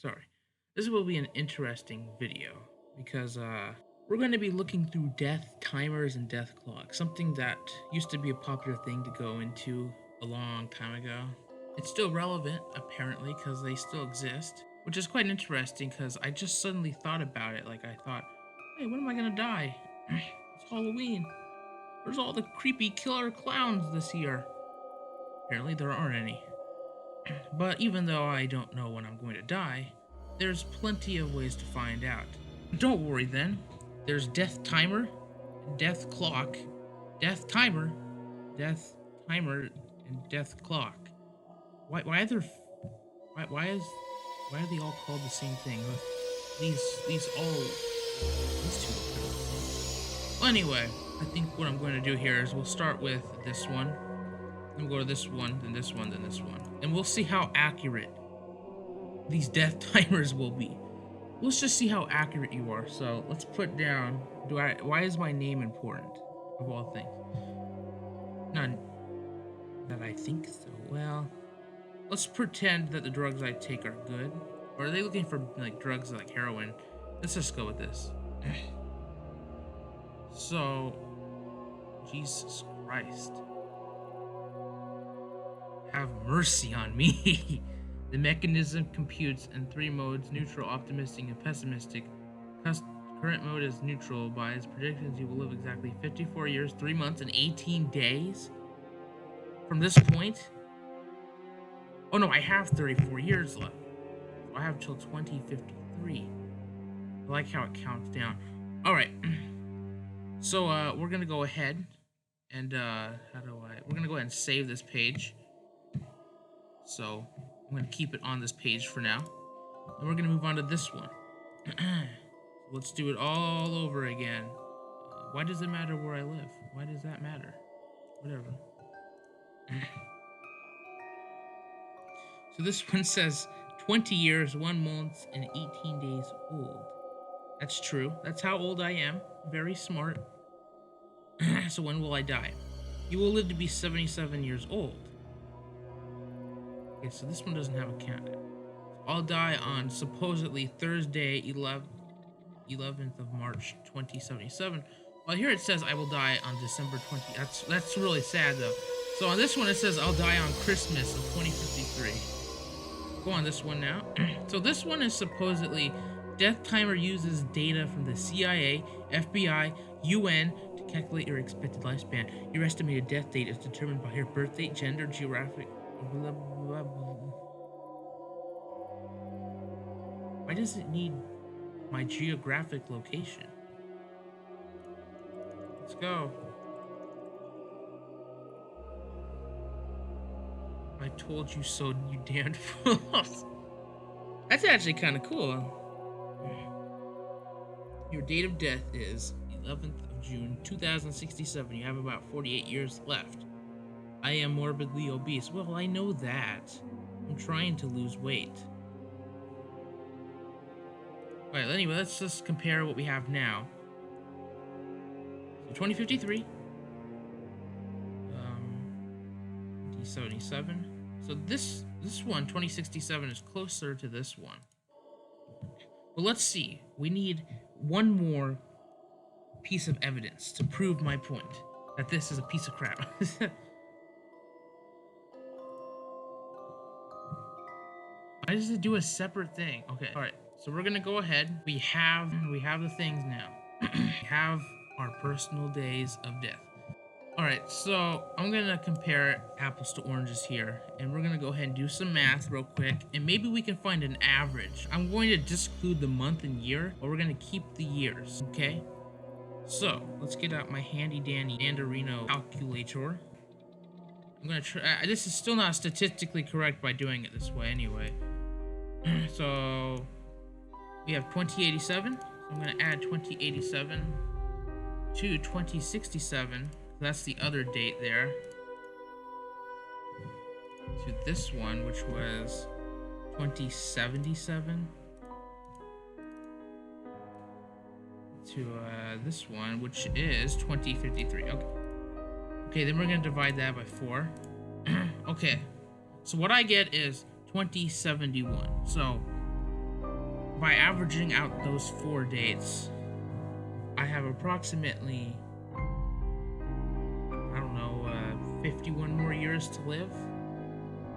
Sorry. This will be an interesting video because we're going to be looking through death timers and death clocks, something that used to be a popular thing to go into a long time ago. It's still relevant, apparently, because they still exist, which is quite interesting because I just suddenly thought about it. Like, I thought, hey, when am I going to die? It's Halloween. Where's all the creepy killer clowns this year? Apparently, there aren't any. But even though I don't know when I'm going to die, there's plenty of ways to find out. Don't worry then. There's death timer, death clock, death timer, and death clock. Why are they all called the same thing? These two. Well, anyway, I think what I'm going to do here is we'll start with this one. Then we'll go to this one, then this one, then this one. And we'll see how accurate these death timers will be. Let's just see how accurate you are. So let's put down, why is my name important, of all things? Not that I think so. Well, let's pretend that the drugs I take are good. Or are they looking for like drugs like heroin? Let's just go with this. So, Jesus Christ. Have mercy on me. The mechanism computes in 3 modes: neutral, optimistic, and pessimistic. Current mode is neutral. By its predictions, you will live exactly 54 years, 3 months, and 18 days. From this point... Oh no, I have 34 years left. So I have till 2053. I like how it counts down. Alright. So, we're gonna go ahead and, we're gonna go ahead and save this page. So, I'm going to keep it on this page for now. And we're going to move on to this one. Let's do it all over again. Why does it matter where I live? Why does that matter? Whatever. So this one says 20 years, 1 month, and 18 days old. That's true. That's how old I am. Very smart. So when will I die? You will live to be 77 years old. Okay, so this one doesn't have a count. I'll die on supposedly Thursday, 11th of March, 2077. Well, here it says I will die on December 20. That's really sad though. So on this one it says I'll die on Christmas of 2053. Go on this one now. So this one is supposedly death timer uses data from the CIA, FBI, UN to calculate your expected lifespan. Your estimated death date is determined by your birth date, gender, geographic. Blah, blah, blah. Why does it need my geographic location? Let's go. I told you so, you damned fools. That's actually kind of cool. Your date of death is 11th of June, 2067. You have about 48 years left. I am morbidly obese. Well, I know that. I'm trying to lose weight. Alright, anyway, let's just compare what we have now. So 2053. D77. So this one, 2067, is closer to this one. Well, let's see. We need one more piece of evidence to prove my point. That this is a piece of crap. Why does it do a separate thing? Okay, all right. So we're gonna go ahead. We have the things now. We have our personal days of death. All right, so I'm gonna compare apples to oranges here, and we're gonna go ahead and do some math real quick, and maybe we can find an average. I'm going to disclude the month and year, but we're gonna keep the years, okay? So let's get out my handy dandy Mandarino calculator. I'm gonna try. This is still not statistically correct by doing it this way, anyway. So we have 2087. So I'm gonna add 2087 to 2067. That's the other date there. To this one, which was 2077. To this one, which is 2053. Okay. Okay, then we're gonna divide that by 4. Okay. So what I get is 2071. So by averaging out those 4 dates, I have approximately, I don't know, 51 more years to live,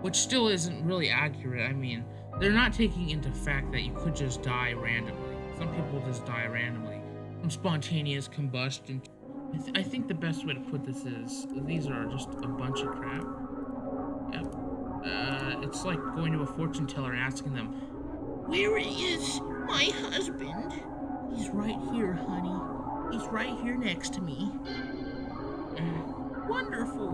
which still isn't really accurate. I mean, they're not taking into fact that you could just die randomly. Some people just die randomly from spontaneous combustion. I think the best way to put this is, these are just a bunch of crap. Yep. It's like going to a fortune teller and asking them, "Where is my husband?" "He's right here, honey. He's right here next to me." Wonderful.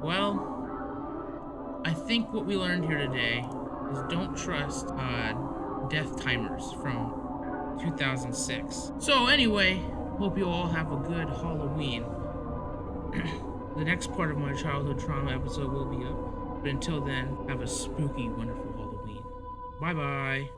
Well, I think what we learned here today is don't trust death timers from 2006. So anyway, hope you all have a good Halloween. The next part of my childhood trauma episode will be up. But until then, have a spooky, wonderful Halloween. Bye-bye.